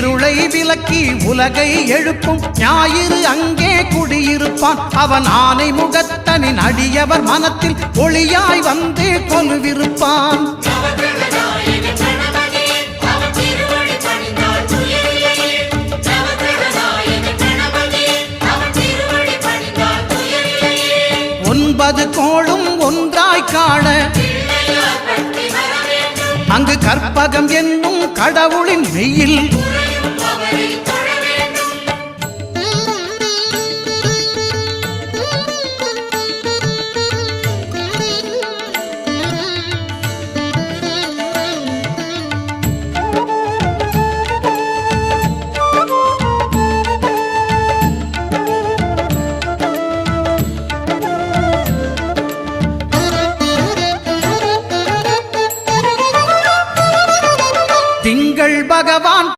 இருளை விலக்கி உலகை எழுப்பும் ஞாயிறு அங்கே குடியிருப்பான். அவன் ஆனை முகத்தனின் அடியவர் மனத்தில் ஒளியாய் வந்து கொலுவிருப்பான். ஒன்பது கோளும் ஒன்றாய் காண அங்கு கற்பகம் என்னும் கடவுளின் மெய்யில்